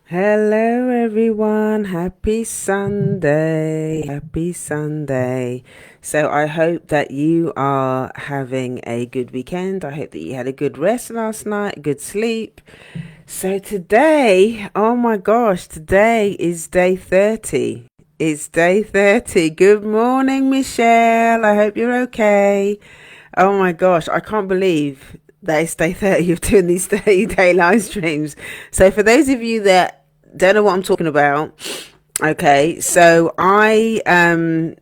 Hello, everyone. Happy Sunday. Happy Sunday. So, I hope that you are having a good weekend. I hope that you had a good rest last night, good sleep. So, today, oh my gosh, today is day 30. It's day 30. Good morning, Michelle. I hope you're okay. Oh my gosh, I can't believe that it's day 30 of doing these 30-day live streams. So, for those of you that don't know what I'm talking about, okay, so I,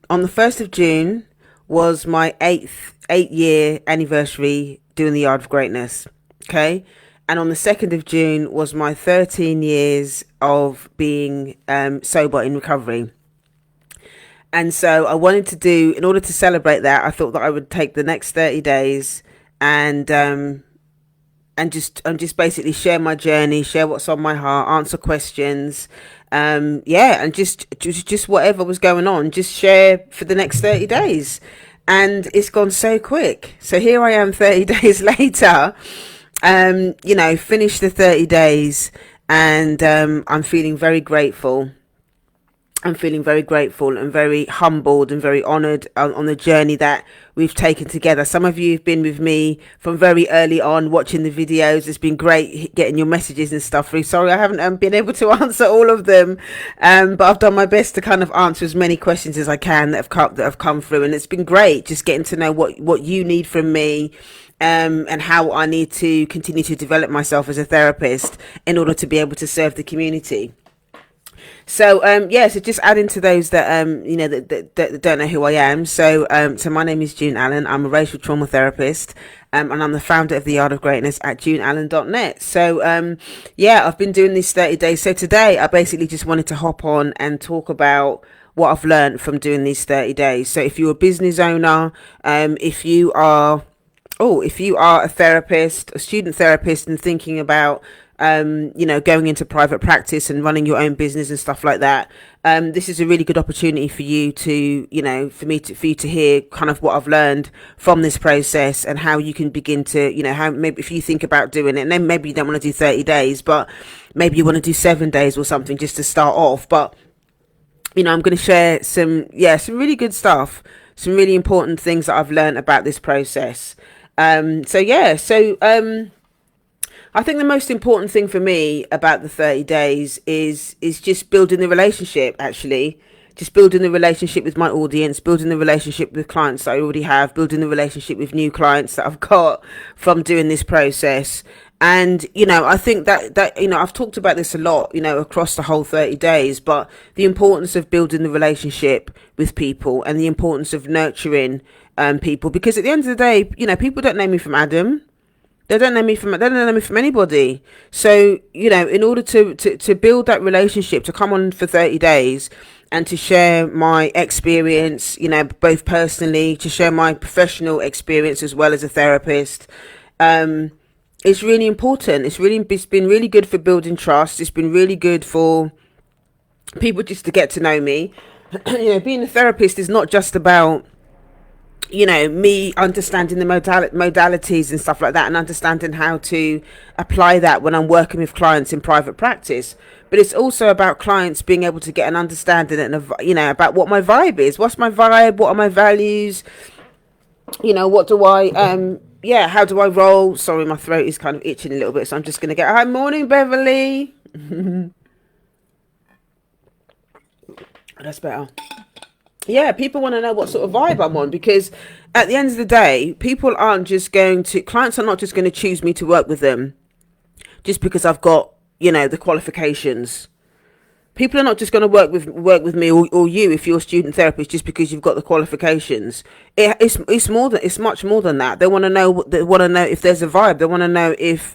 on the 1st of June was my eight-year anniversary doing the Yard of Greatness, okay? And on the 2nd of June was my 13 years of being sober in recovery. And so I wanted to do, in order to celebrate that, I thought that I would take the next 30 days and just basically share my journey, share what's on my heart, answer questions, yeah, and just whatever was going on, just share for the next 30 days. And it's gone so quick. So here I am 30 days later, finished the 30 days, and I'm feeling very grateful. I'm feeling very grateful and very humbled and very honored on the journey that we've taken together. Some of you have been with me from very early on watching the videos. It's been great getting your messages and stuff through. Sorry, I haven't been able to answer all of them, but I've done my best to kind of answer as many questions as I can that have come through. And it's been great just getting to know what you need from me. And how I need to continue to develop myself as a therapist in order to be able to serve the community. So yeah, so just adding to those that that don't know who I am. So my name is June Allen. I'm a racial trauma therapist, and I'm the founder of the Art of Greatness at juneallen.net. So yeah, I've been doing these 30 days. So today I basically just wanted to hop on and talk about what I've learned from doing these 30 days. So if you're a business owner, if you are if you are a therapist, a student therapist, and thinking about going into private practice and running your own business and stuff like that, this is a really good opportunity for you to, for you to hear kind of what I've learned from this process and how you can begin to, how maybe if you think about doing it, and then maybe you don't want to do 30 days, but maybe you want to do 7 days or something just to start off. But I'm going to share some really good stuff, some really important things that I've learned about this process. I think the most important thing for me about the 30 days is just building the relationship, actually. Just building the relationship with my audience, building the relationship with clients that I already have, building the relationship with new clients that I've got from doing this process. And, I think that I've talked about this a lot, across the whole 30 days, but the importance of building the relationship with people and the importance of nurturing people. Because at the end of the day, people don't know me from Adam. They don't know me from anybody. So, in order to build that relationship, to come on for 30 days and to share my experience, both personally, to share my professional experience as well as a therapist, it's really important. It's been really good for building trust. It's been really good for people just to get to know me. Being a therapist is not just about me understanding the modalities and stuff like that, and understanding how to apply that when I'm working with clients in private practice. But it's also about clients being able to get an understanding and about what my vibe is. What's my vibe? What are my values? What do I how do I roll? Sorry, my throat is kind of itching a little bit, so I'm just gonna get hi. Morning, Beverly. That's better. Yeah, people want to know what sort of vibe I'm on, because at the end of the day, clients are not just going to choose me to work with them just because I've got, the qualifications. People are not just going to work with me or you if you're a student therapist just because you've got the qualifications. It's much more than that. They want to know if there's a vibe. They want to know if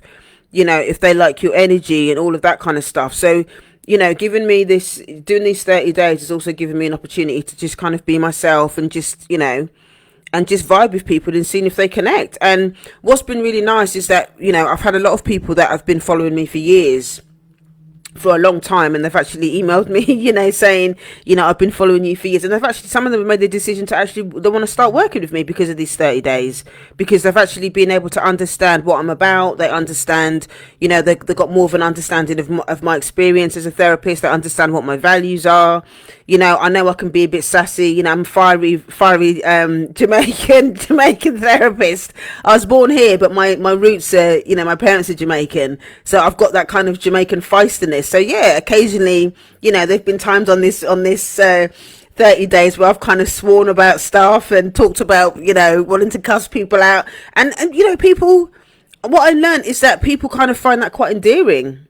they like your energy and all of that kind of stuff. So doing these 30 days has also given me an opportunity to just kind of be myself and just vibe with people and seeing if they connect. And what's been really nice is that, I've had a lot of people that have been following me for years. for a long time, and they've actually emailed me, saying, I've been following you for years, and they've actually, some of them have made the decision to actually, they want to start working with me because of these 30 days, because they've actually been able to understand what I'm about. They understand, they've got more of an understanding of my experience as a therapist. They understand what my values are. I know I can be a bit sassy. I'm fiery, Jamaican therapist. I was born here, but my roots are, my parents are Jamaican, so I've got that kind of Jamaican feistiness. So yeah, occasionally, there've been times on this 30 days where I've kind of sworn about stuff and talked about, wanting to cuss people out, and people. What I learned is that people kind of find that quite endearing.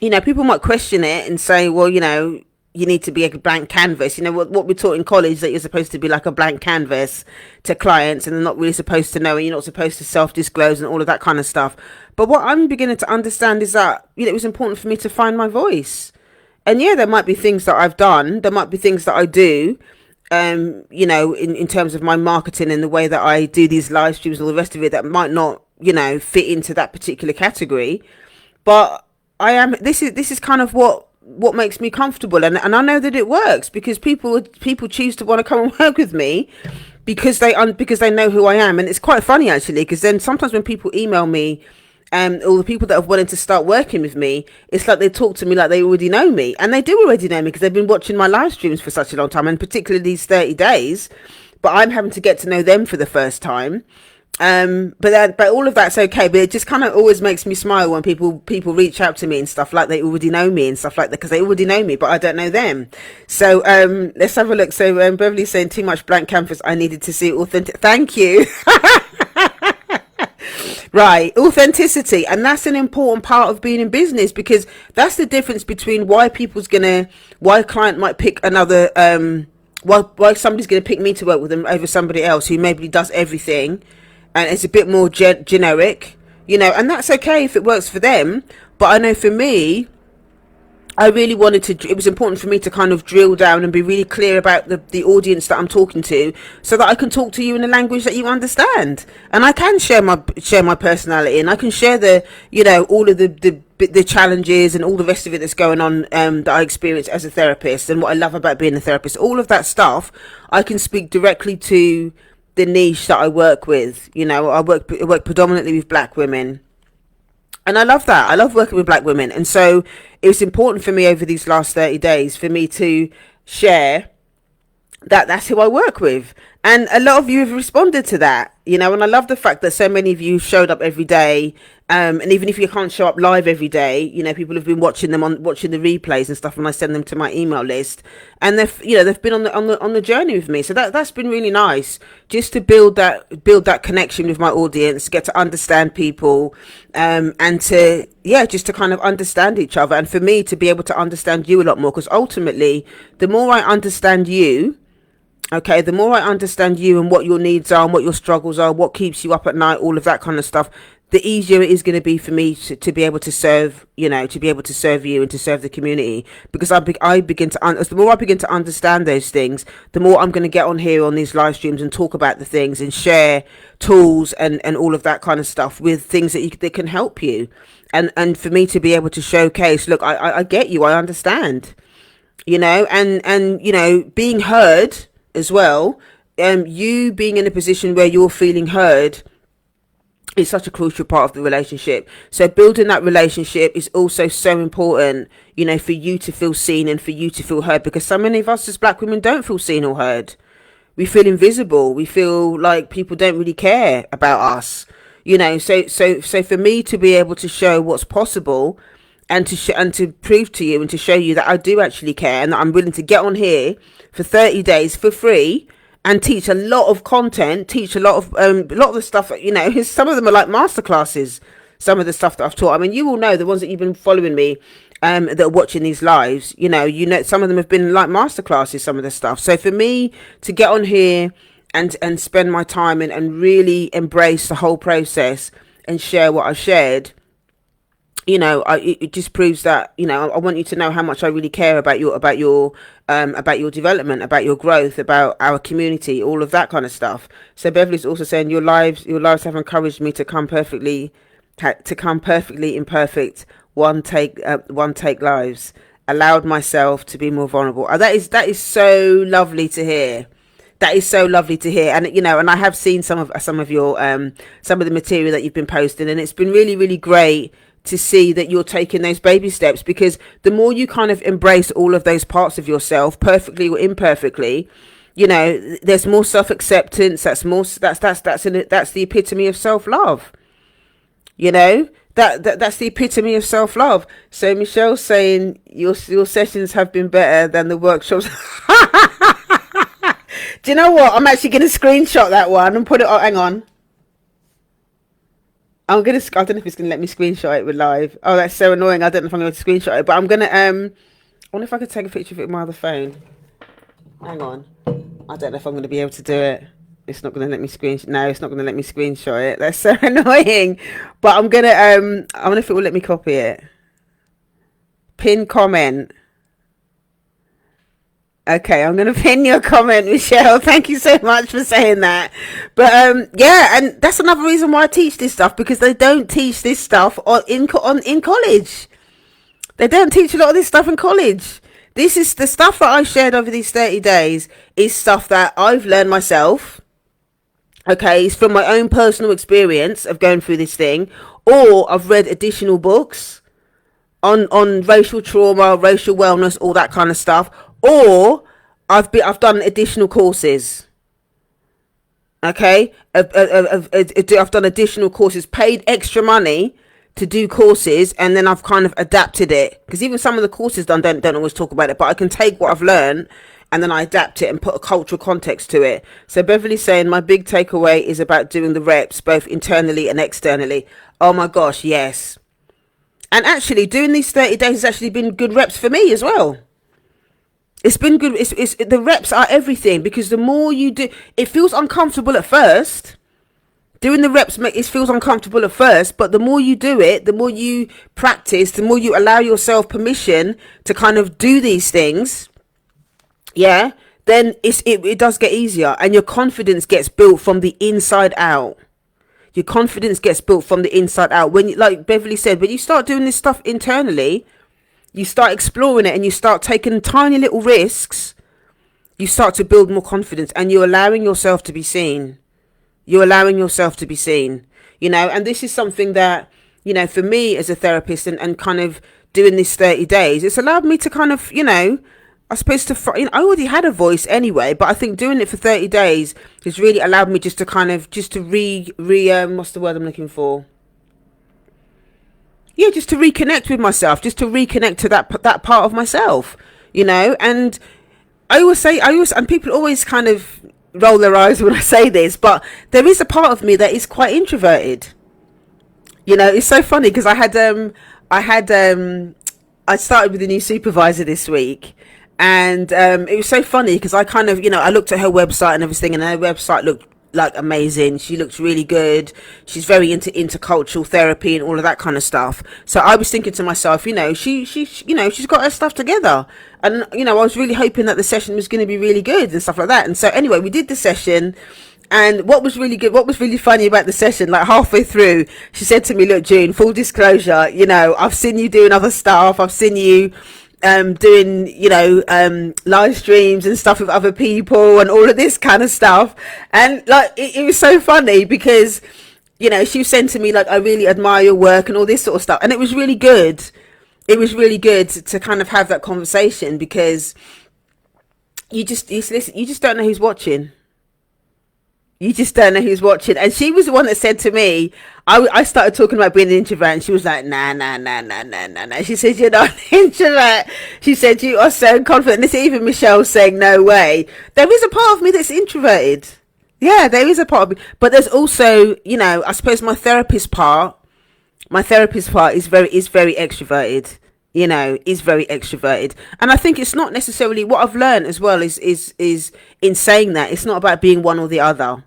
People might question it and say, well, you need to be a blank canvas. What we're taught in college, that you're supposed to be like a blank canvas to clients, and they're not really supposed to know, and you're not supposed to self-disclose and all of that kind of stuff. But what I'm beginning to understand is that, it was important for me to find my voice. And yeah, there might be things that I've done, there might be things that I do, in terms of my marketing and the way that I do these live streams and all the rest of it, that might not, fit into that particular category. But this is kind of what makes me comfortable, and I know that it works, because people choose to want to come and work with me because they know who I am. And it's quite funny, actually, because then sometimes when people email me, or the people that have wanted to start working with me, it's like they talk to me like they already know me, and they do already know me because they've been watching my live streams for such a long time, and particularly these 30 days. But I'm having to get to know them for the first time. But all of that's okay, but it just kind of always makes me smile when people reach out to me and stuff, like they already know me and stuff like that, because they already know me, but I don't know them. So let's have a look. So Beverly's saying, too much blank canvas, I needed to see authentic. Thank you. Right, authenticity, and that's an important part of being in business, because that's the difference between why a client might pick another, why somebody's gonna pick me to work with them over somebody else who maybe does everything and it's a bit more generic, and that's okay if it works for them. But I know for me, I really wanted to, it was important for me to kind of drill down and be really clear about the audience that I'm talking to, so that I can talk to you in a language that you understand. And I can share my personality, and I can share all of the challenges and all the rest of it that's going on, that I experience as a therapist, and what I love about being a therapist. All of that stuff, I can speak directly to the niche that I work with. I work predominantly with black women. And I love that. I love working with black women. And so it was important for me over these last 30 days for me to share that that's who I work with. And a lot of you have responded to that, and I love the fact that so many of you showed up every day. And even if you can't show up live every day, people have been watching the replays and stuff, and I send them to my email list, and they've been on the journey with me. So that's been really nice, just to build that connection with my audience, get to understand people, and to just to kind of understand each other, and for me to be able to understand you a lot more, because ultimately, the more I understand you, okay, the more I understand you and what your needs are and what your struggles are, what keeps you up at night, all of that kind of stuff, the easier it is going to be for me to be able to serve, to be able to serve you and to serve the community. Because I begin to, the more I begin to understand those things, the more I'm going to get on here on these live streams and talk about the things and share tools and all of that kind of stuff with things that can help you. And for me to be able to showcase, look, I get you, I understand, and being heard as well, you being in a position where you're feeling heard is such a crucial part of the relationship. So building that relationship is also so important, for you to feel seen and for you to feel heard, because so many of us as black women don't feel seen or heard. We feel invisible. We feel like people don't really care about us, so for me to be able to show what's possible, and to prove to you and to show you that I do actually care, and that I'm willing to get on here for 30 days for free and teach a lot of content, teach a lot of the stuff, some of them are like masterclasses, some of the stuff that I've taught. I mean, you all know, the ones that you've been following me, that are watching these lives, some of them have been like masterclasses, some of the stuff. So for me to get on here and spend my time and really embrace the whole process and share what I've shared, it just proves that, I want you to know how much I really care about your development, about your growth, about our community, all of that kind of stuff. So Beverly's also saying, your lives have encouraged me to come perfectly imperfect one take lives. Allowed myself to be more vulnerable. That is so lovely to hear. That is so lovely to hear. And and I have seen some of your some of the material that you've been posting, and it's been really, really great to see that you're taking those baby steps, because the more you kind of embrace all of those parts of yourself, perfectly or imperfectly, there's more self-acceptance. That's the epitome of self-love. That's the epitome of self-love. So Michelle's saying your sessions have been better than the workshops. Do you know what? I'm actually going to screenshot that one and put it on. Hang on. I don't know if it's going to let me screenshot it with live. Oh, that's so annoying. I don't know if I'm going to screenshot it, but I'm going to, I wonder if I could take a picture of it with my other phone. Hang on. I don't know if I'm going to be able to do it. It's not going to let me screenshot. No, it's not going to let me screenshot it. That's so annoying. But I'm going to, I wonder if it will let me copy it. Pin comment. Okay, I'm going to pin your comment, Michelle. Thank you so much for saying that. But yeah, and that's another reason why I teach this stuff, because they don't teach this stuff in college. They don't teach a lot of this stuff in college. This is the stuff that I shared over these 30 days is stuff that I've learned myself. Okay, it's from my own personal experience of going through this thing, or I've read additional books on racial trauma, racial wellness, all that kind of stuff. Or I've done additional courses. Okay, I've done additional courses, paid extra money to do courses, and then I've kind of adapted it, because even some of the courses don't always talk about it, but I can take what I've learned and then I adapt it and put a cultural context to it. So Beverly's saying my big takeaway is about doing the reps both internally and externally. Oh my gosh, yes. And actually doing these 30 days has actually been good reps for me as well. It's been good. It's the reps are everything, because the more you do, it feels uncomfortable at first. Doing the reps it feels uncomfortable at first, but the more you do it, the more you practice, the more you allow yourself permission to kind of do these things. Yeah, then it does get easier, and your confidence gets built from the inside out. Your confidence gets built from the inside out. When like Beverly said, when you start doing this stuff internally, you start exploring it and you start taking tiny little risks, you start to build more confidence, and you're allowing yourself to be seen. You're allowing yourself to be seen, and this is something that, for me as a therapist and kind of doing this 30 days, it's allowed me to kind of, I suppose I already had a voice anyway, but I think doing it for 30 days has really allowed me just to what's the word I'm looking for? Yeah, just to reconnect with myself, just to reconnect to that part of myself, and and people always kind of roll their eyes when I say this, but there is a part of me that is quite introverted. It's so funny because I started with a new supervisor this week, and it was so funny because I kind of, I looked at her website and everything, and her website looked like amazing. She looks really good. She's very into intercultural therapy and all of that kind of stuff. So I was thinking to myself, she's got her stuff together, and I was really hoping that the session was going to be really good and stuff like that. And so anyway, we did the session, and what was really funny about the session, like halfway through, she said to me, "Look, June, full disclosure, I've seen you doing other stuff. I've seen you doing live streams and stuff with other people and all of this kind of stuff." And like it was so funny because she was saying to me, like, "I really admire your work," and all this sort of stuff. And it was really good. It was really good to kind of have that conversation, because you just don't know who's watching. You just don't know who's watching. And she was the one that said to me, I started talking about being an introvert, and she was like, nah. She said, "You're not an introvert." She said, "You are so confident." This even Michelle saying, "No way." There is a part of me that's introverted. Yeah, there is a part of me. But there's also, I suppose my therapist part is very extroverted. Is very extroverted. And I think it's not necessarily, what I've learned as well is in saying that, it's not about being one or the other.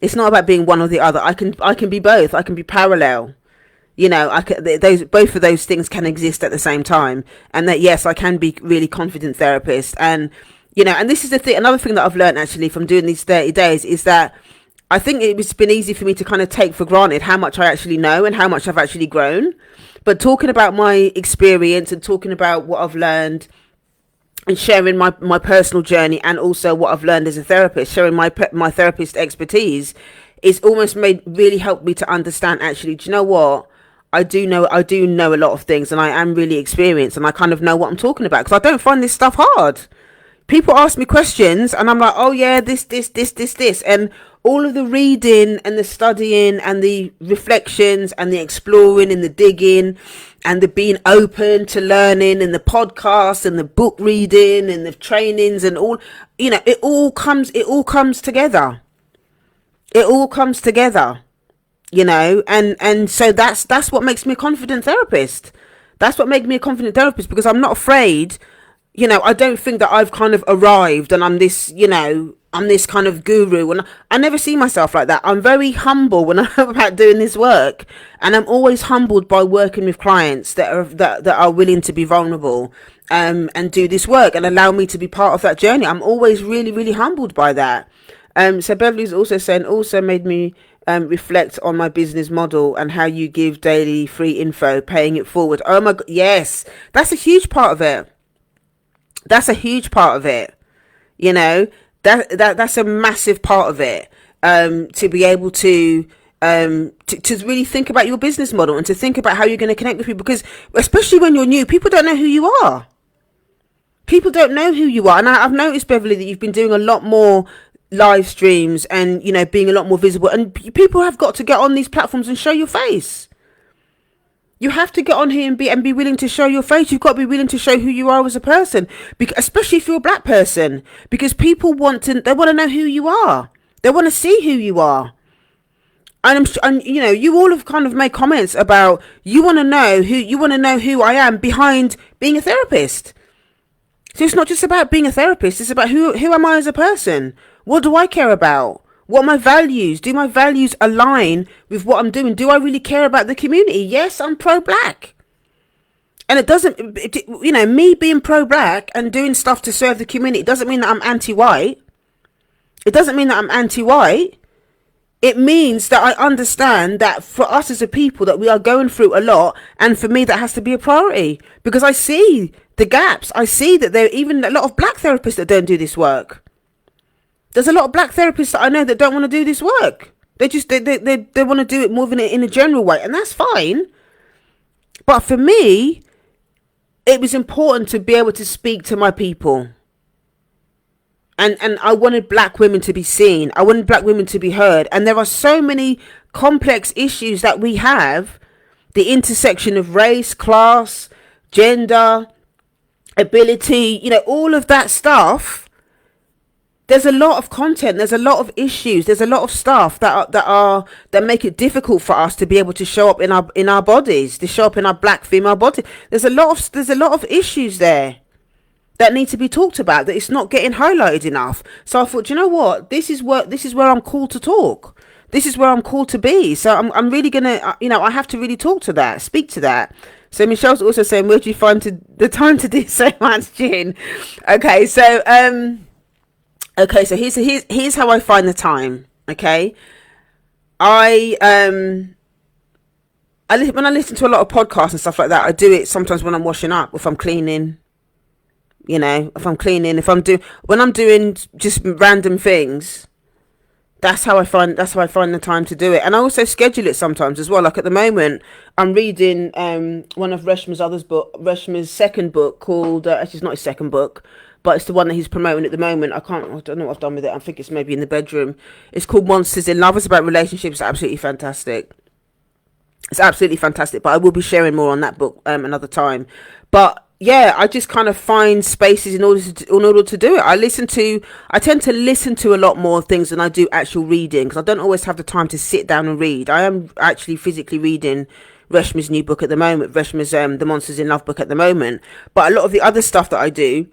It's not about being one or the other. I can be both. I can be parallel. Both of those things can exist at the same time. And that, yes, I can be really confident therapist. And, and this is the thing, another thing that I've learned actually from doing these 30 days is that I think it's been easy for me to kind of take for granted how much I actually know and how much I've actually grown. But talking about my experience and talking about what I've learned and sharing my personal journey, and also what I've learned as a therapist, sharing my therapist expertise, is almost really helped me to understand, actually, do you know what? I do know a lot of things, and I am really experienced, and I kind of know what I'm talking about, because I don't find this stuff hard. People ask me questions and I'm like, oh yeah, this, and all of the reading and the studying and the reflections and the exploring and the digging and the being open to learning and the podcasts and the book reading and the trainings and all, it all comes together. It all comes together, and so that's what makes me a confident therapist. That's what makes me a confident therapist, because I'm not afraid. I don't think that I've kind of arrived and I'm this, I'm this kind of guru, and I never see myself like that. I'm very humble when I'm about doing this work, and I'm always humbled by working with clients that are willing to be vulnerable, and do this work and allow me to be part of that journey. I'm always really, really humbled by that. So Beverly's also saying, also made me reflect on my business model and how you give daily free info, paying it forward. Oh my God, yes, that's a huge part of it. That's a huge part of it. That's a massive part of it. To be able to really think about your business model and to think about how you're going to connect with people, because especially when you're new, people don't know who you are. People don't know who you are. And I've noticed, Beverly, that you've been doing a lot more live streams and, being a lot more visible, and people have got to get on these platforms and show your face. You have to get on here and be willing to show your face. You've got to be willing to show who you are as a person, especially if you're a black person, because people want to know who you are. They want to see who you are. And you all have kind of made comments about you want to know who I am behind being a therapist. So it's not just about being a therapist. It's about who am I as a person? What do I care about? What are my values? Do my values align with what I'm doing? Do I really care about the community? Yes, I'm pro-black. And it doesn't, me being pro-black and doing stuff to serve the community doesn't mean that I'm anti-white. It doesn't mean that I'm anti-white. It means that I understand that for us as a people that we are going through a lot, and for me that has to be a priority, because I see the gaps. I see that there are even a lot of black therapists that don't do this work. There's a lot of black therapists that I know that don't want to do this work. They want to do it more in a general way, and that's fine. But for me, it was important to be able to speak to my people. And I wanted black women to be seen. I wanted black women to be heard. And there are so many complex issues that we have. The intersection of race, class, gender, ability, all of that stuff. There's a lot of content. There's a lot of issues. There's a lot of stuff that make it difficult for us to be able to show up in our bodies, to show up in our black female body. There's a lot of issues there that need to be talked about, that it's not getting highlighted enough. So I thought, you know what? This is where I'm called to talk. This is where I'm called to be. So I'm really gonna, I have to really talk to that, speak to that. So Michelle's also saying, where do you find the time to do so much, Gin? Okay, so here's how I find the time. Okay, when I listen to a lot of podcasts and stuff like that, I do it sometimes when I'm washing up, if I'm cleaning. When I'm doing just random things, that's how I find the time to do it. And I also schedule it sometimes as well. Like at the moment, I'm reading one of Reshma's second book called, actually it's not his second book, but it's the one that he's promoting at the moment. I don't know what I've done with it. I think it's maybe in the bedroom. It's called Monsters in Love. It's about relationships. It's absolutely fantastic. But I will be sharing more on that book another time. But yeah, I just kind of find spaces in order to do it. I tend to listen to a lot more things than I do actual reading, because I don't always have the time to sit down and read. I am actually physically reading Reshma's new book at the moment, Reshma's The Monsters in Love book at the moment. But a lot of the other stuff that I do,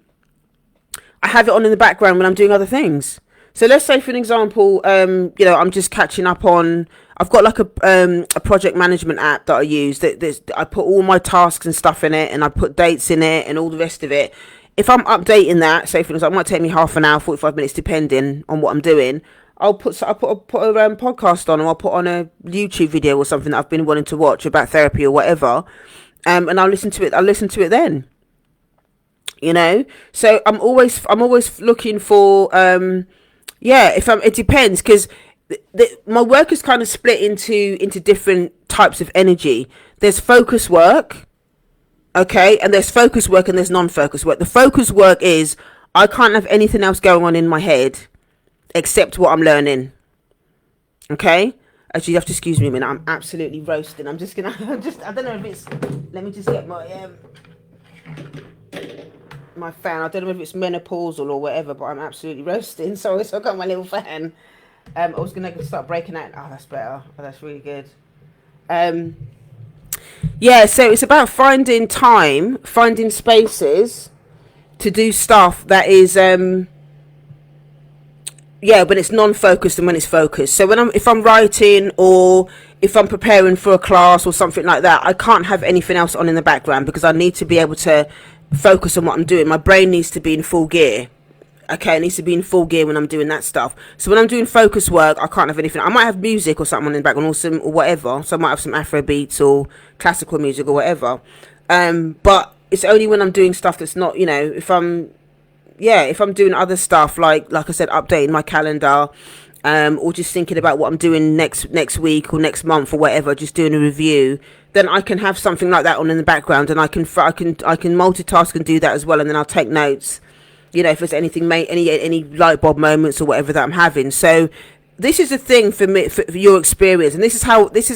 I have it on in the background when I'm doing other things. So let's say, for an example, I'm just catching up on. I've got like a project management app that I use. I put all my tasks and stuff in it, and I put dates in it, and all the rest of it. If I'm updating that, say for example, it might take me half an hour, 45 minutes, depending on what I'm doing. I'll put a podcast on, or I'll put on a YouTube video or something that I've been wanting to watch about therapy or whatever. and I'll listen to it. I'll listen to it then. You know, so I'm always looking for yeah. If I'm, it depends because my work is kind of split into different types of energy. There's focus work, okay, and there's focus work and there's non-focus work. The focus work is I can't have anything else going on in my head except what I'm learning. Okay, actually, you have to excuse me a minute. I'm absolutely roasting. I'm just gonna. I don't know if it's. Let me just get my fan. I don't know if it's menopausal or whatever, but I'm absolutely roasting. So I got my little fan. I was gonna start breaking out. Oh, that's better. Oh, that's really good. Yeah. So it's about finding time, finding spaces to do stuff that is yeah, when it's non-focused and when it's focused. So if I'm writing or if I'm preparing for a class or something like that, I can't have anything else on in the background because I need to be able to focus on what I'm doing. My brain needs to be in full gear. Okay, it needs to be in full gear when I'm doing that stuff. So when I'm doing focus work, I can't have anything. I might have music or something in the background or whatever. So I might have some Afro beats or classical music or whatever. But it's only when I'm doing stuff that's not, if I'm doing other stuff like I said, updating my calendar, or just thinking about what I'm doing next week or next month or whatever, just doing a review, then I can have something like that on in the background, and I can multitask and do that as well, and then I'll take notes, if there's anything, any light bulb moments or whatever that I'm having. So this is the thing for me, for your experience, and this is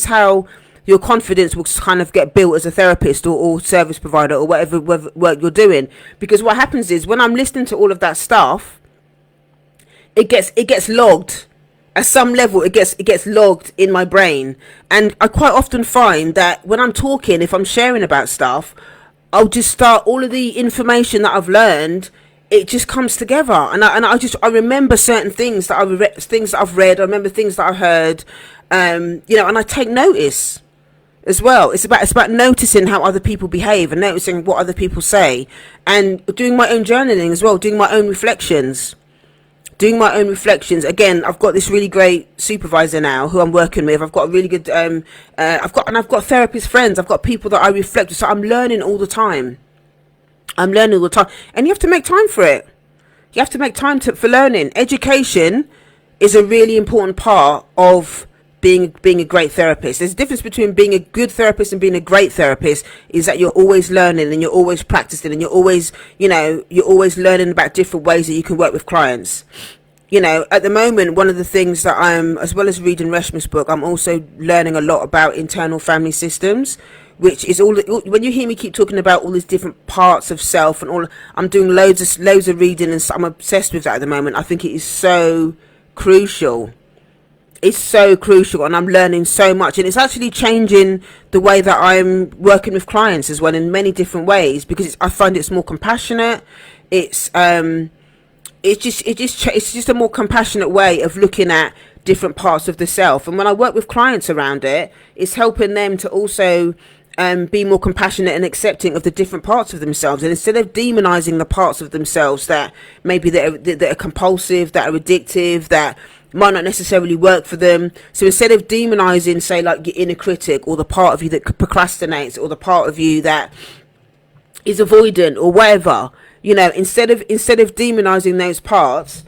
how your confidence will kind of get built as a therapist or service provider or whatever work you're doing. Because what happens is when I'm listening to all of that stuff, it gets logged. At some level, it gets logged in my brain. And I quite often find that when I'm talking, if I'm sharing about stuff, I'll just start all of the information that I've learned. It just comes together, and I remember certain things that I've read. I remember things that I heard, and I take notice as well. It's about noticing how other people behave and noticing what other people say, and doing my own journaling as well, doing my own reflections. Again, I've got this really great supervisor now who I'm working with. I've got a really good I've got therapist friends. I've got people that I reflect with, so I'm learning all the time. And you have to make time for it. You have to make time for learning. Education is a really important part of being a great therapist. There's a difference between being a good therapist and being a great therapist, is that you're always learning and you're always practicing and you're always learning about different ways that you can work with clients. At the moment, one of the things that as well as reading Reshma's book, I'm also learning a lot about internal family systems, which is when you hear me keep talking about all these different parts of self and all, I'm doing loads of reading, and I'm obsessed with that at the moment. I think it is so crucial. It's so crucial, and I'm learning so much, and it's actually changing the way that I'm working with clients as well in many different ways, because I find it's more compassionate. It's just a more compassionate way of looking at different parts of the self. And when I work with clients around it, it's helping them to also be more compassionate and accepting of the different parts of themselves. And instead of demonizing the parts of themselves that maybe that are compulsive, that are addictive, that might not necessarily work for them. So instead of demonizing, say, like your inner critic, or the part of you that procrastinates, or the part of you that is avoidant or whatever, instead of demonizing those parts,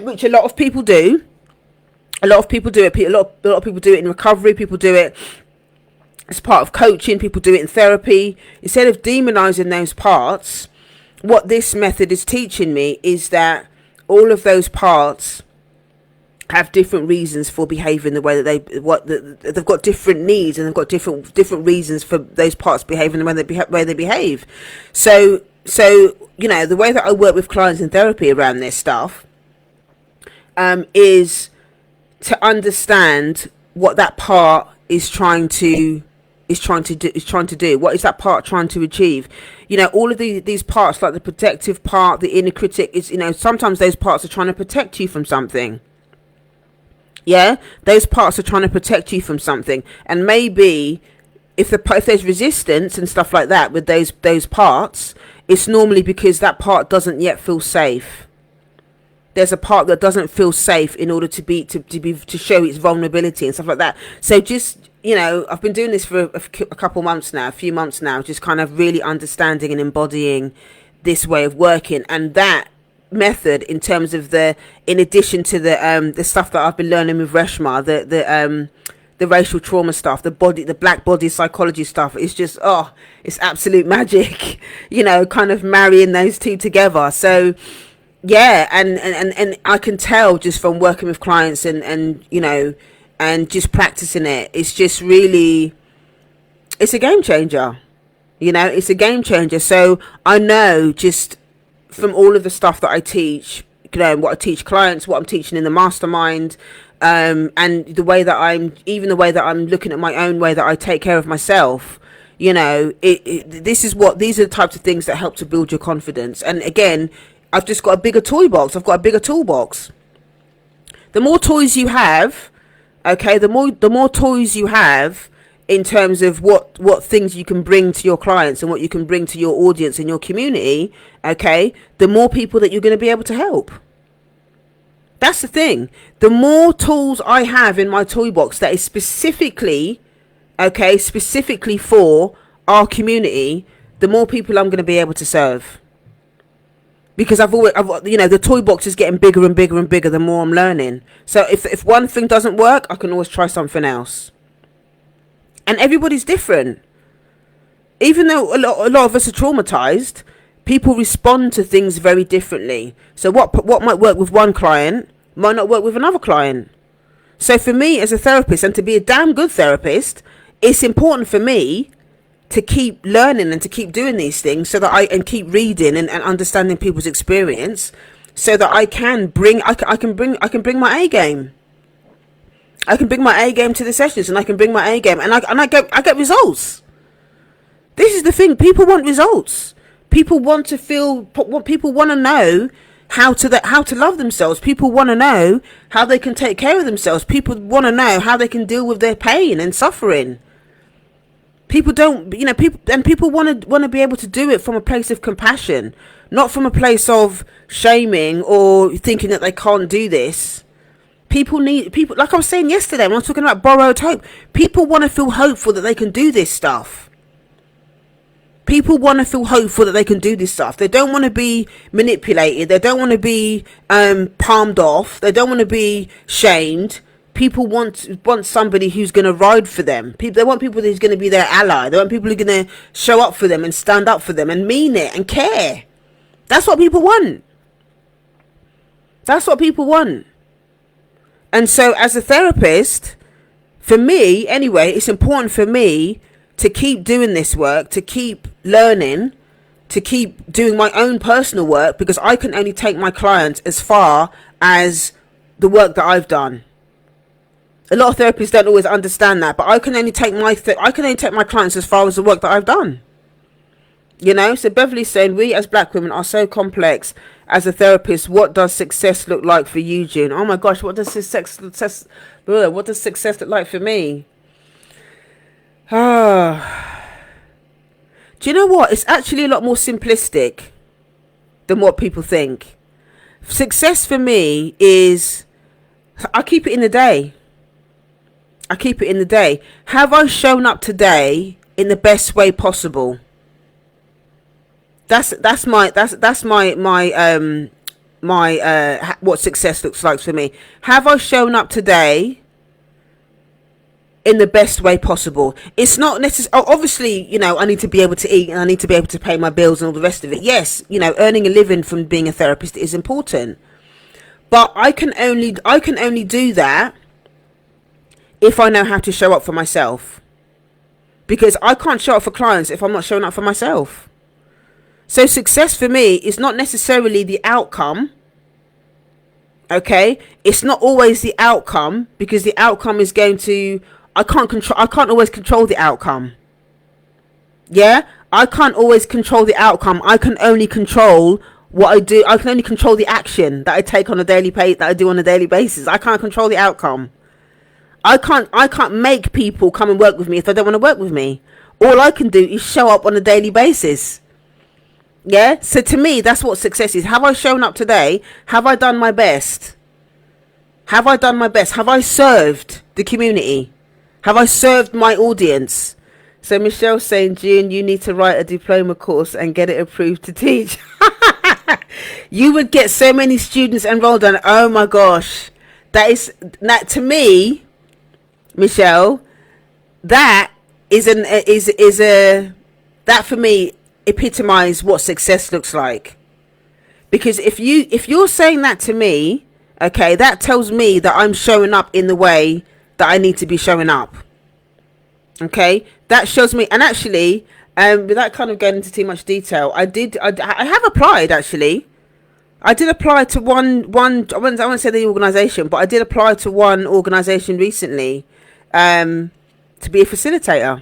which a lot of people do. A lot of people do it. A lot of people do it in recovery. People do it as part of coaching. People do it in therapy. Instead of demonizing those parts, what this method is teaching me is that all of those parts have different reasons for behaving the way that they've got different needs, and they've got different reasons for those parts behaving the way they behave. So the way that I work with clients in therapy around this stuff is to understand what that part is trying to do. What is that part trying to achieve? All of these parts, like the protective part, the inner critic, is sometimes those parts are trying to protect you from something. Yeah, those parts are trying to protect you from something, and maybe if there's resistance and stuff like that with those parts, it's normally because that part doesn't yet feel safe. There's a part that doesn't feel safe in order to show its vulnerability and stuff like that. So just I've been doing this for a couple months now, a few months now, just kind of really understanding and embodying this way of working, and that method in terms of in addition to the stuff that I've been learning with Reshma, the racial trauma stuff, the black body psychology stuff, is just, it's absolute magic, kind of marrying those two together. So yeah, and I can tell just from working with clients and just practicing it, it's just really, it's a game changer. It's a game changer. So I know just from all of the stuff that I teach, what I teach clients, what I'm teaching in the mastermind, and the way that I'm looking at my own way that I take care of myself, these are the types of things that help to build your confidence. And again, I've just got a bigger toolbox. I've got a bigger toolbox. The more toys you have, okay, the more toys you have in terms of what things you can bring to your clients and what you can bring to your audience and your community, okay, the more people that you're going to be able to help. That's the thing. The more tools I have in my toolbox that is specifically for our community, the more people I'm going to be able to serve. Because the toolbox is getting bigger and bigger and bigger the more I'm learning. So if one thing doesn't work, I can always try something else. And everybody's different. Even though a lot of us are traumatized, people respond to things very differently. So what might work with one client might not work with another client. So for me as a therapist, and to be a damn good therapist, it's important for me to keep learning and to keep doing these things, so that and keep reading and understanding people's experience, so that I can bring my A game. I can bring my A game to the sessions, and I can bring my A game, and I get results. This is the thing. People want results. People want to feel. People want to know how to love themselves. People want to know how they can take care of themselves. People want to know how they can deal with their pain and suffering. People want to be able to do it from a place of compassion, not from a place of shaming or thinking that they can't do this. People, like I was saying yesterday when I was talking about borrowed hope, people want to feel hopeful that they can do this stuff. People want to feel hopeful that they can do this stuff. They don't want to be manipulated. They don't want to be palmed off. They don't want to be shamed. People want somebody who's going to ride for them. They want people who's going to be their ally. They want people who are going to show up for them and stand up for them and mean it and care. That's what people want. That's what people want. And so as a therapist, for me anyway, it's important for me to keep doing this work, to keep learning, to keep doing my own personal work, because I can only take my clients as far as the work that I've done. A lot of therapists don't always understand that, but I can only take my clients as far as the work that I've done. So Beverly's saying, we as black women are so complex. As a therapist, what does success look like for you, June? Oh my gosh, what does success look like for me? Do you know what? It's actually a lot more simplistic than what people think. Success for me is, I keep it in the day. Have I shown up today in the best way possible? That's my what success looks like for me. Have I shown up today in the best way possible? It's not necessarily, obviously, I need to be able to eat and I need to be able to pay my bills and all the rest of it. Yes, earning a living from being a therapist is important, but I can only do that if I know how to show up for myself, because I can't show up for clients if I'm not showing up for myself. So success for me is not necessarily the outcome. Okay, it's not always the outcome, because the outcome is going to, I can't always control the outcome. Yeah, I can't always control the outcome. I can only control what I do. I can only control the action that I take on a daily basis. I can't control the outcome. I can't make people come and work with me if they don't want to work with me. All I can do is show up on a daily basis. Yeah, so to me, that's what success is. Have I shown up today? Have I done my best? Have I served the community? Have I served my audience? So Michelle's saying, June, you need to write a diploma course and get it approved to teach. You would get so many students enrolled on. Oh my gosh, that to me, Michelle, that that for me epitomizes what success looks like. Because if you're saying that to me, okay, that tells me that I'm showing up in the way that I need to be showing up. Okay, that shows me. And actually, without kind of going into too much detail, I have applied actually. I did apply to one. I won't say the organisation, but I did apply to one organisation recently, to be a facilitator.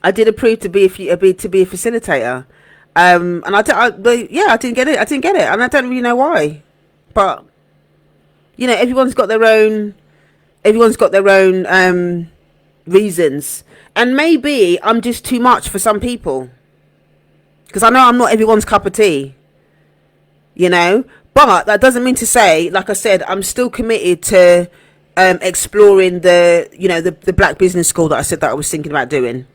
I did approve to be a facilitator, and I didn't get it. And I don't really know why, but you know, everyone's got their own reasons, and maybe I'm just too much for some people, because I know I'm not everyone's cup of tea. You know, but that doesn't mean to say, like I said, I'm still committed to exploring the Black Business School that I said that I was thinking about doing.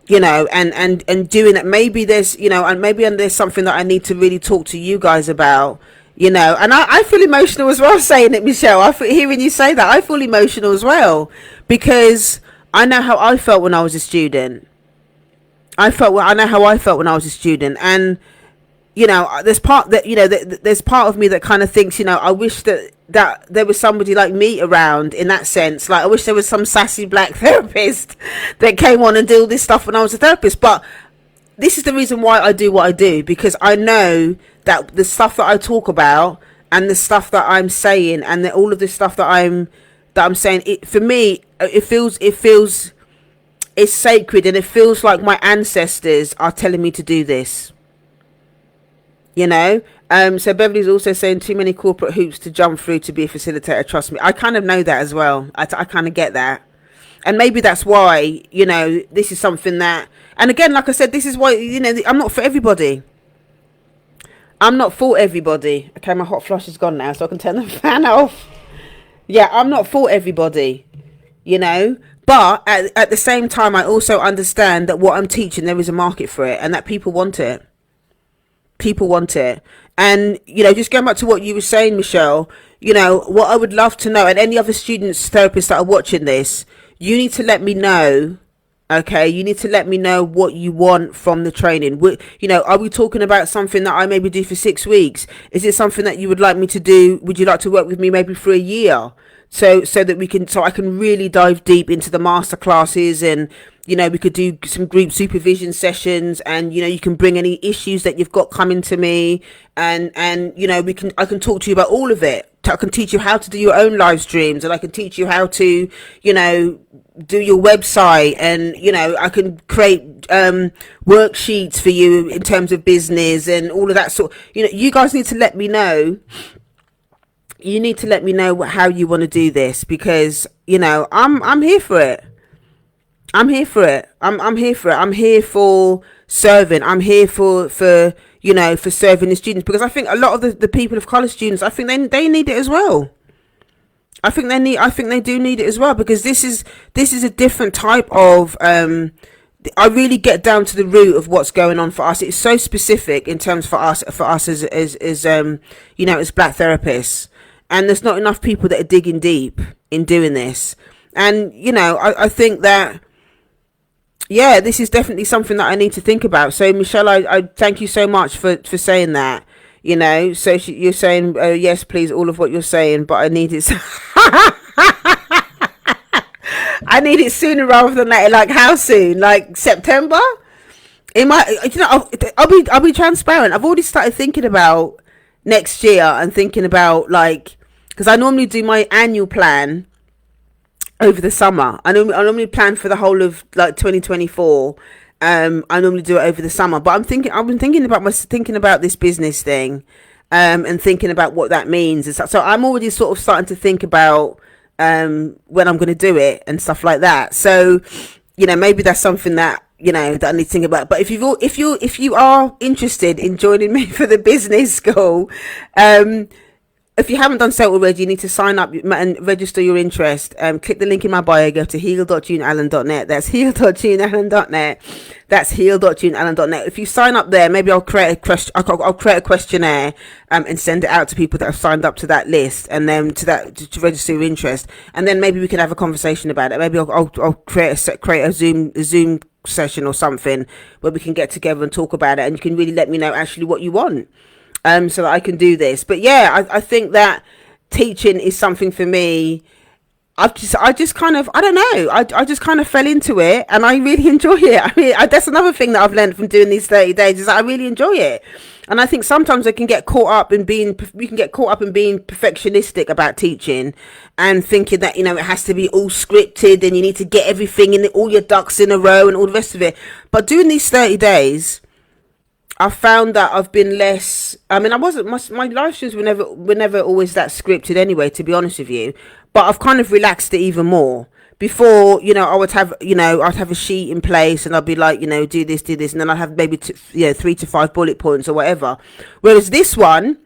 You know, and doing it. Maybe there's, you know, and maybe there's something that I need to really talk to you guys about. You know, and I feel emotional as well saying it, Michelle. Hearing you say that, I feel emotional as well, because I know how I felt when I was a student. I know how I felt when I was a student, and you know, there's part of me that kind of thinks, you know, I wish that there was somebody like me around, in that sense. Like, I wish there was some sassy Black therapist that came on and did all this stuff when I was a therapist. But this is the reason why I do what I do, because I know that the stuff that I talk about and the stuff that I'm saying and all of this stuff that I'm saying, it, for me, it feels it's sacred, and it feels like my ancestors are telling me to do this. You know, so Beverly's also saying too many corporate hoops to jump through to be a facilitator. Trust me, I kind of know that as well. I kind of get that, and maybe that's why, you know, this is something that. And again, like I said, this is why, you know, I'm not for everybody. I'm not for everybody. Okay, my hot flush is gone now, so I can turn the fan off. Yeah, I'm not for everybody. You know, but at the same time, I also understand that what I'm teaching, there is a market for it, and that people want it. People want it. And, you know, just going back to what you were saying, Michelle, you know, what I would love to know, and any other students, therapists that are watching this, you need to let me know. Okay, you need to let me know what you want from the training. You know, are we talking about something that I maybe do for 6 weeks? Is it something that you would like me to do? Would you like to work with me maybe for a year? So that I can really dive deep into the master classes, and, you know, we could do some group supervision sessions, and, you know, you can bring any issues that you've got coming to me, and you know, I can talk to you about all of it. I can teach you how to do your own live streams, and I can teach you how to, you know, do your website, and, you know, I can create worksheets for you in terms of business and all of that sort. You know, you guys need to let me know. You need to let me know how you want to do this, because, you know, I'm here for it. I'm here for it. I'm here for it. I'm here for serving. I'm here for you know, for serving the students, because I think a lot of the people of colour students, I think they need it as well. I think they do need it as well, because this is a different type of I really get down to the root of what's going on for us. It's so specific in terms for us as you know, as Black therapists, and there's not enough people that are digging deep in doing this. And, you know, I think that, yeah, this is definitely something that I need to think about. So, Michelle, I thank you so much for saying that. You know, so you're saying, yes, please, all of what you're saying, but I need it. I need it sooner rather than later. Like, how soon? Like September? You know, I'll be transparent. I've already started thinking about next year, and thinking about, like, because I normally do my annual plan over the summer. I normally plan for the whole of, like, 2024. I normally do it over the summer, but I've been thinking about this business thing, and thinking about what that means and stuff. So I'm already sort of starting to think about when I'm going to do it and stuff like that. So, you know, maybe that's something that, you know, that I need to think about. But if you are interested in joining me for the business school, if you haven't done so already, you need to sign up and register your interest. Click the link in my bio, go to heal.juneallen.net. That's heal.juneallen.net. That's heal.juneallen.net. If you sign up there, maybe I'll create a question. I'll create a questionnaire and send it out to people that have signed up to that list, and then to register your interest. And then maybe we can have a conversation about it. Maybe I'll create a Zoom session or something where we can get together and talk about it, and you can really let me know actually what you want. So that I can do this. But yeah, I think that teaching is something for me. I just kind of, I don't know, I just kind of fell into it, and I really enjoy it. I mean, that's another thing that I've learned from doing these 30 days is that I really enjoy it. And I think sometimes we can get caught up in being perfectionistic about teaching, and thinking that, you know, it has to be all scripted and you need to get everything in, all your ducks in a row and all the rest of it. But doing these 30 days, I found that I've been less. I mean, I wasn't. My live streams were never always that scripted anyway, to be honest with you. But I've kind of relaxed it even more. Before, you know, I'd have a sheet in place, and I'd be like, you know, do this, and then I'd have maybe 3 to 5 bullet points or whatever. Whereas this one,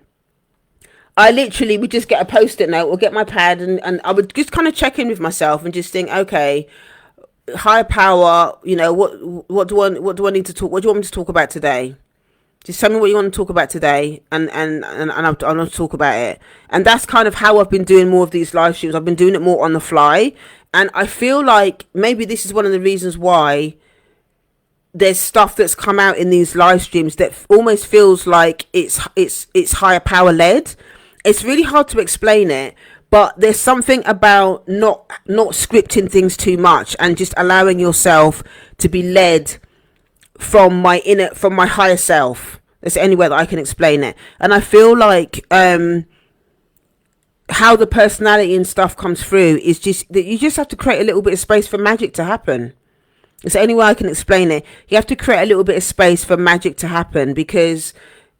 I literally would just get a post-it note or get my pad, and I would just kind of check in with myself and just think, okay, higher power, you know, what do I need to talk? What do you want me to talk about today? Just tell me what you want to talk about today, and I'll talk about it. And that's kind of how I've been doing more of these live streams. I've been doing it more on the fly, and I feel like maybe this is one of the reasons why there's stuff that's come out in these live streams that almost feels like it's higher power led. It's really hard to explain it, but there's something about not scripting things too much and just allowing yourself to be led from my higher self. That's the only way that I can explain it. And I feel like how the personality and stuff comes through is just that you just have to create a little bit of space for magic to happen. It's the only way I can explain it. You have to create a little bit of space for magic to happen, because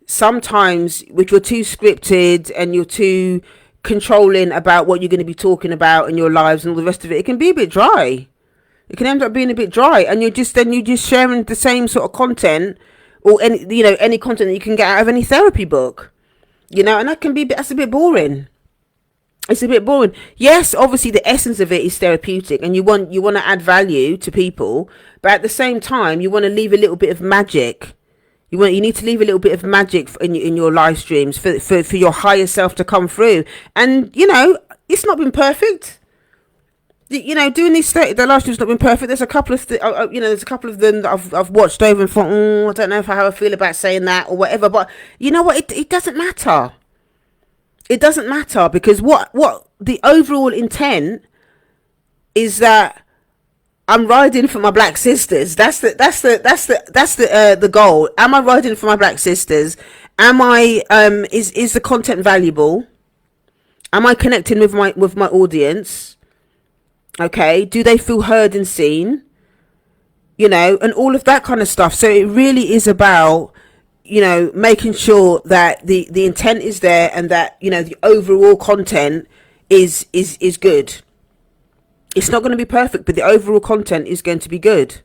sometimes if you're too scripted and you're too controlling about what you're going to be talking about in your lives and all the rest of it, it can be a bit dry. It can end up being a bit dry, and you're just sharing the same sort of content, or any content that you can get out of any therapy book, you know, and that's a bit boring. It's a bit boring. Yes, obviously the essence of it is therapeutic, and you want to add value to people, but at the same time you want to leave a little bit of magic. You need to leave a little bit of magic in your live streams for your higher self to come through. And you know, it's not been perfect. You know, doing these the live streams not been perfect. There's a couple of there's a couple of them that I've watched over and thought, I don't know how I feel about saying that or whatever. But you know what? It doesn't matter. It doesn't matter, because what the overall intent is that I'm riding for my black sisters. That's the goal. Am I riding for my black sisters? Am I is the content valuable? Am I connecting with my audience? Okay, do they feel heard and seen? You know, and all of that kind of stuff. So it really is about, you know, making sure that the intent is there, and that, you know, the overall content is good. It's not going to be perfect, but the overall content is going to be good.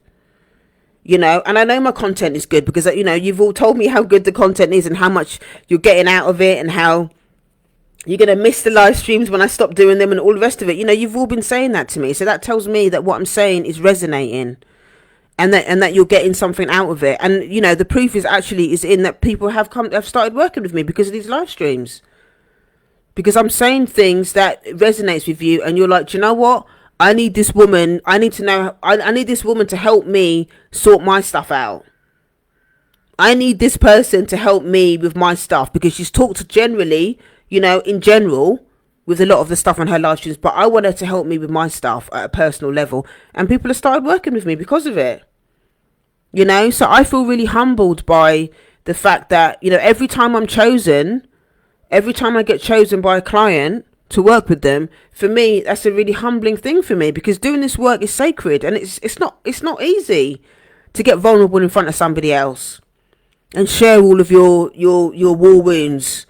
You know, and I know my content is good because, you know, you've all told me how good the content is and how much you're getting out of it, and how you're going to miss the live streams when I stop doing them and all the rest of it. You know, you've all been saying that to me. So that tells me that what I'm saying is resonating, and that you're getting something out of it. And, you know, the proof is in that people have started working with me because of these live streams. Because I'm saying things that resonates with you, and you're like, do you know what? I need this woman. I need this woman to help me sort my stuff out. I need this person to help me with my stuff, because she's talked generally, you know, in general, with a lot of the stuff on her live streams, but I want her to help me with my stuff at a personal level, and people have started working with me because of it. You know, so I feel really humbled by the fact that, you know, every time I get chosen by a client to work with them, for me, that's a really humbling thing for me, because doing this work is sacred, and it's not easy to get vulnerable in front of somebody else and share all of your war wounds.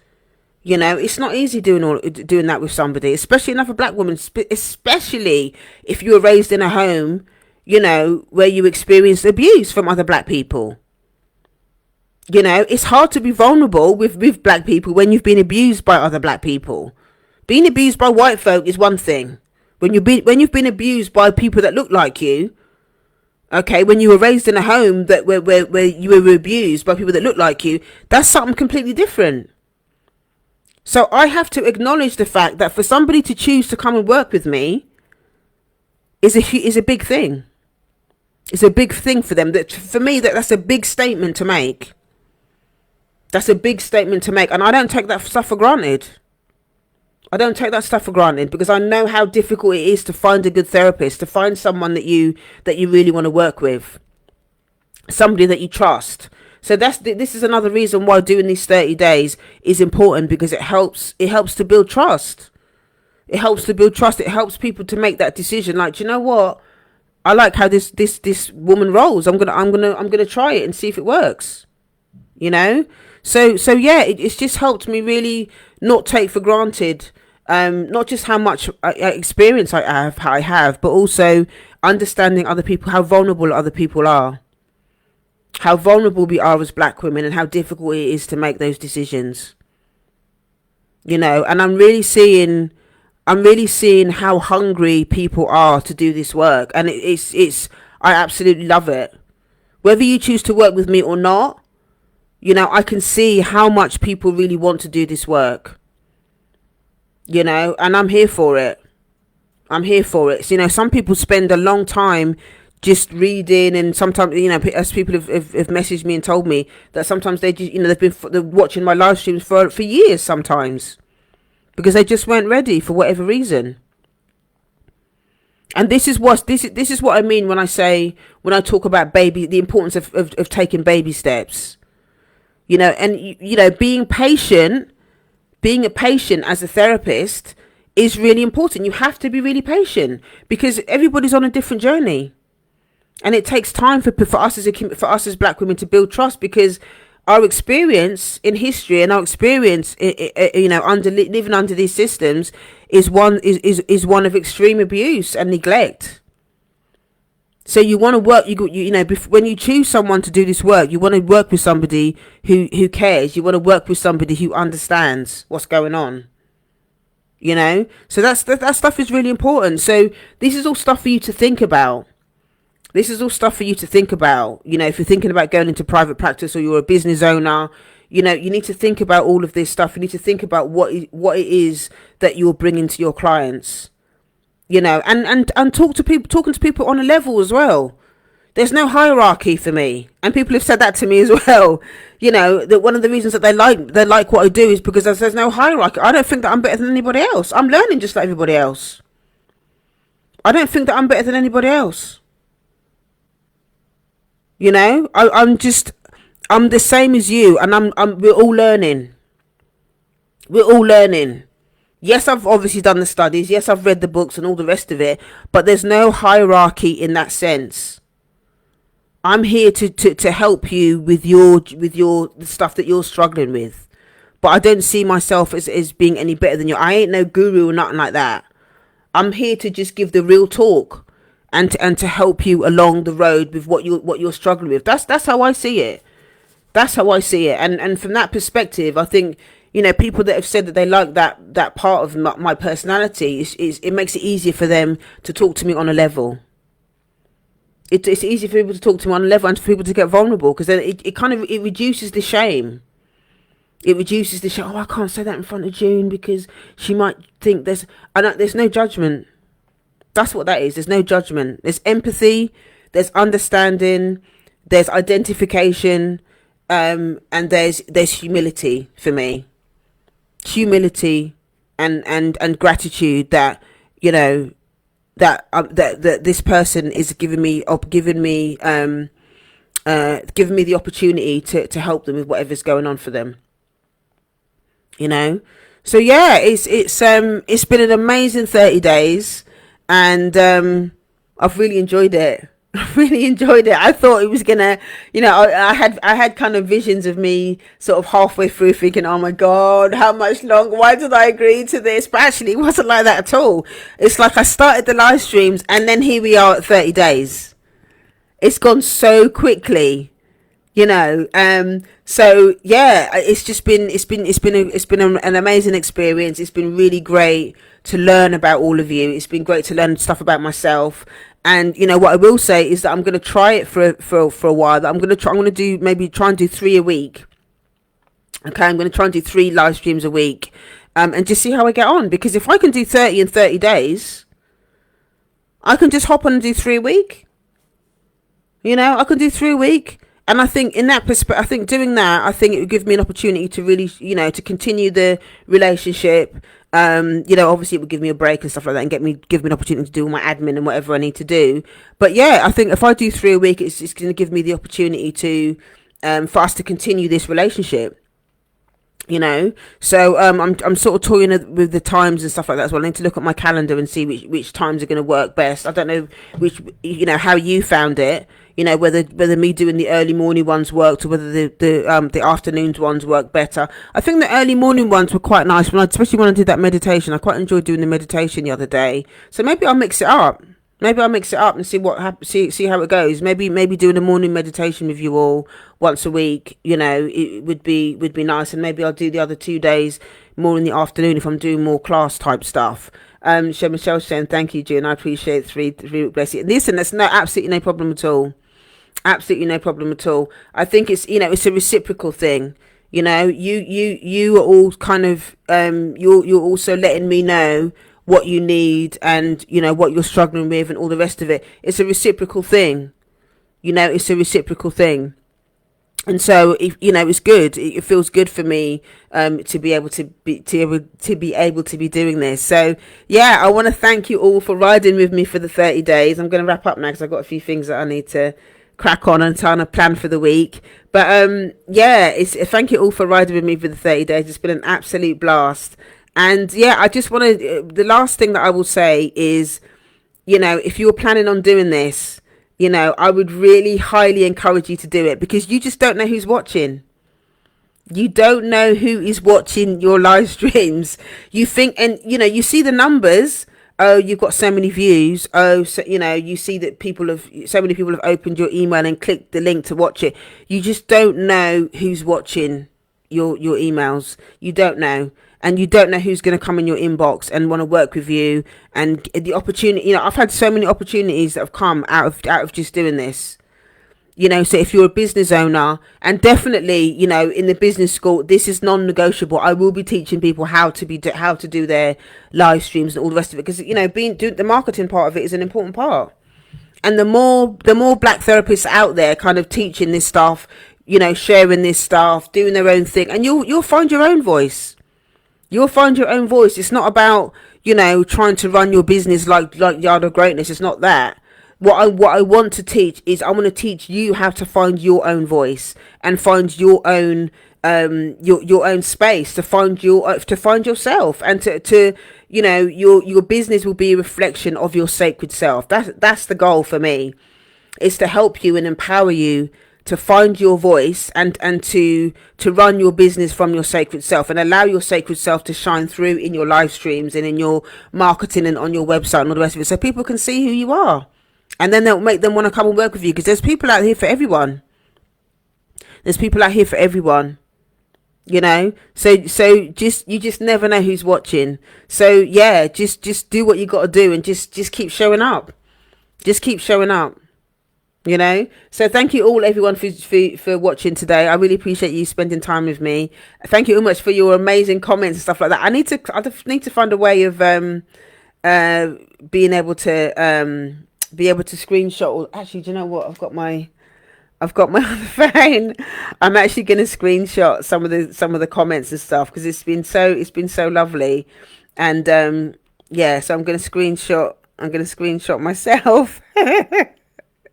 You know, it's not easy doing that with somebody, especially another black woman, especially if you were raised in a home, you know, where you experienced abuse from other black people. You know, it's hard to be vulnerable with black people when you've been abused by other black people. Being abused by white folk is one thing. When you've been abused by people that look like you, okay, when you were raised in a home that where you were abused by people that look like you, that's something completely different. So I have to acknowledge the fact that for somebody to choose to come and work with me is a big thing. It's a big thing for them. That for me, that's a big statement to make. That's a big statement to make, and I don't take that stuff for granted. I don't take that stuff for granted because I know how difficult it is to find a good therapist, to find someone that you really want to work with, somebody that you trust. So this is another reason why doing these 30 days is important, because it helps to build trust. It helps to build trust. It helps people to make that decision. Like, do you know what? I like how this woman rolls. I'm gonna try it and see if it works. You know. So yeah, it's just helped me really not take for granted, not just how much experience I have, but also understanding other people, how vulnerable other people are, how vulnerable we are as black women, and how difficult it is to make those decisions. You know, and I'm really seeing how hungry people are to do this work, and I absolutely love it. Whether you choose to work with me or not, you know, I can see how much people really want to do this work. You know, and I'm here for it. So, you know, some people spend a long time just reading, and sometimes, you know, as people have messaged me and told me that sometimes they just, you know, they're watching my live streams for years sometimes, because they just weren't ready for whatever reason. And this is what I mean when I talk about the importance of taking baby steps. You know, and you know, being a patient as a therapist is really important. You have to be really patient because everybody's on a different journey, and it takes time for us as black women to build trust, because our experience in history and our experience, you know, living under these systems is one of extreme abuse and neglect. So you want to work, you know, when you choose someone to do this work, you want to work with somebody who cares. You want to work with somebody who understands what's going on. You know, so that stuff is really important. So this is all stuff for you to think about. You know, if you're thinking about going into private practice, or you're a business owner, you know, you need to think about all of this stuff. You need to think about what it is that you're bringing to your clients. You know, and talking to people on a level as well. There's no hierarchy for me, and people have said that to me as well. You know, that one of the reasons that they like what I do is because there's no hierarchy. I don't think that I'm better than anybody else. I'm learning just like everybody else. I don't think that I'm better than anybody else. You know, I'm the same as you, and we're all learning. Yes, I've obviously done the studies. Yes, I've read the books and all the rest of it. But there's no hierarchy in that sense. I'm here to help you with the stuff that you're struggling with. But I don't see myself as being any better than you. I ain't no guru or nothing like that. I'm here to just give the real talk and to help you along the road with what you're struggling with. That's how I see it. And from that perspective, I think, you know, people that have said that they like that part of my personality, it makes it easier for them to talk to me on a level. It's easier for people to talk to me on a level, and for people to get vulnerable, because then it reduces the shame. It reduces the shame. Oh, I can't say that in front of June because she might think there's no judgment. That's what that is. There's no judgment. There's empathy. There's understanding. There's identification, and there's humility for me. Humility and gratitude that, you know, that this person is giving me the opportunity to help them with whatever's going on for them, you know. So yeah, it's been an amazing 30 days, and I've really enjoyed it. I thought it was gonna, you know, I had kind of visions of me sort of halfway through thinking, oh my God, how much longer? Why did I agree to this? But actually, it wasn't like that at all. It's like I started the live streams, and then here we are at 30 days. It's gone so quickly. So yeah, it's been an amazing experience. It's been really great to learn about all of you. It's been great to learn stuff about myself. And what I will say is that I'm going to try it for a while. That I'm going to do, maybe try and do 3 a week. Okay, I'm going to try and do 3 live streams a week, and just see how I get on. Because if I can do 30 in 30 days, I can just hop on and do 3 a week. I can do 3 a week. And I think in that perspective, I think doing that, I think it would give me an opportunity to really, to continue the relationship. Obviously it would give me a break and stuff like that, and give me an opportunity to do all my admin and whatever I need to do. But yeah, I think if I do 3 a week, it's going to give me the opportunity to, for us to continue this relationship. So I'm sort of toying with the times and stuff like that as well. I need to look at my calendar and see which times are going to work best. I don't know how you found it. Whether me doing the early morning ones worked, or whether the afternoons ones work better. I think the early morning ones were quite nice, especially when I did that meditation. I quite enjoyed doing the meditation the other day. So maybe I'll mix it up. And see how it goes. Maybe doing a morning meditation with you all once a week. It would be nice. And maybe I'll do the other 2 days more in the afternoon if I'm doing more class type stuff. So Michelle's saying thank you, June. I appreciate three bless you. Listen, that's absolutely no problem at all. Absolutely no problem at all. I think it's it's a reciprocal thing. You are all kind of you're also letting me know what you need, and what you're struggling with, and all the rest of it. It's a reciprocal thing. It's a reciprocal thing. And so, if it's good. It feels good for me to be able to be doing this. So yeah, I want to thank you all for riding with me for the 30 days. I'm going to wrap up now because I've got a few things that I need to crack on and trying to plan for the week. But thank you all for riding with me for the 30 days. It's been an absolute blast. And yeah, I just want to. The last thing that I will say is, if you were planning on doing this, I would really highly encourage you to do it, because you just don't know who's watching. You don't know who is watching your live streams. You think, and you see the numbers. Oh, you've got so many views. Oh, so you see that so many people have opened your email and clicked the link to watch it. You just don't know who's watching your emails. You don't know. And you don't know who's going to come in your inbox and want to work with you. And the opportunity, I've had so many opportunities that have come out of just doing this. So if you're a business owner, and definitely, in the business school, this is non-negotiable. I will be teaching people how to do their live streams and all the rest of it, because the marketing part of it is an important part. And the more black therapists out there kind of teaching this stuff, sharing this stuff, doing their own thing, and you'll find your own voice. You'll find your own voice. It's not about, trying to run your business like Yard of Greatness. It's not that. What I want to teach is, I want to teach you how to find your own voice and find your own your own space, to find yourself, and to your business will be a reflection of your sacred self. That's the goal for me. Is to help you and empower you to find your voice, and to run your business from your sacred self, and allow your sacred self to shine through in your live streams and in your marketing and on your website and all the rest of it, so people can see who you are. And then they'll make them want to come and work with you, because there's people out here for everyone. So you just never know who's watching. So yeah, just do what you got to do, and just keep showing up. Just keep showing up. So thank you all, everyone, for watching today. I really appreciate you spending time with me. Thank you so much for your amazing comments and stuff like that. I need to find a way of being able to screenshot. Actually, do you know what? I've got my other phone. I'm actually going to screenshot some of the comments and stuff, because it's been so lovely. And so I'm going to screenshot myself.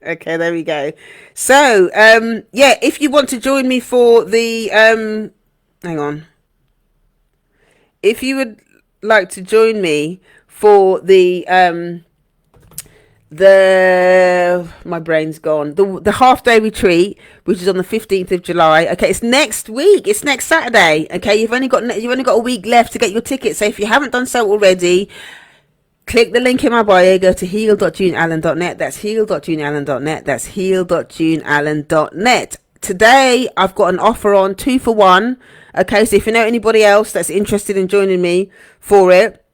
Okay, there we go. So if you want to join me for the hang on, if you would like to join me for the my brain's gone, the half day retreat, which is on the 15th of July. Okay, it's next week. It's next Saturday. Okay, you've only got a week left to get your ticket. So if you haven't done so already, click the link in my bio, go to heal.juneallen.net. That's heal.juneallen.net. That's heal.juneallen.net. today I've got an offer on 2 for 1. Okay, so if you know anybody else that's interested in joining me for it,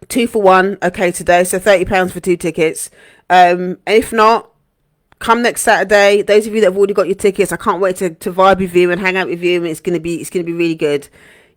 2 for 1. Okay, today, so £30 for 2 tickets. If not, come next Saturday. Those of you that have already got your tickets, I can't wait to vibe with you and hang out with you. And it's gonna be really good.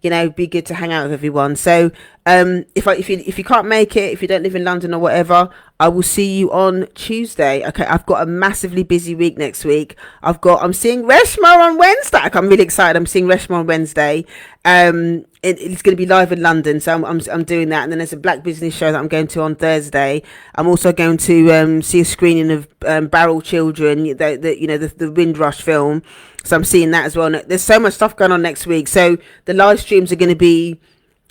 You know, be good to hang out with everyone. So if you can't make it, if you don't live in London or whatever, I will see you on Tuesday. Okay, I've got a massively busy week next week. I'm seeing Reshma on Wednesday. I'm really excited. I'm seeing Reshma on Wednesday. It's going to be live in London, so I'm doing that. And then there's a Black Business show that I'm going to on Thursday. I'm also going to see a screening of Barrel Children, the Windrush film. So I'm seeing that as well. And there's so much stuff going on next week. So the live streams are going to be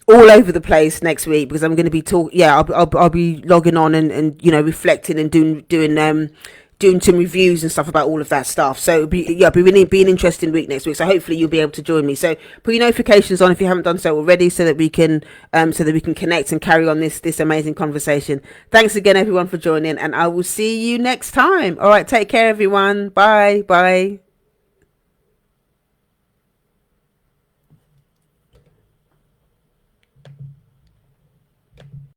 all over the place next week, because I'm going to be I'll be logging on and reflecting and doing some reviews and stuff about all of that stuff. So it'll be an interesting week next week. So hopefully you'll be able to join me. So put your notifications on if you haven't done so already, so that we can connect and carry on this amazing conversation. Thanks again, everyone, for joining, and I will see you next time. All right, take care, everyone. Bye.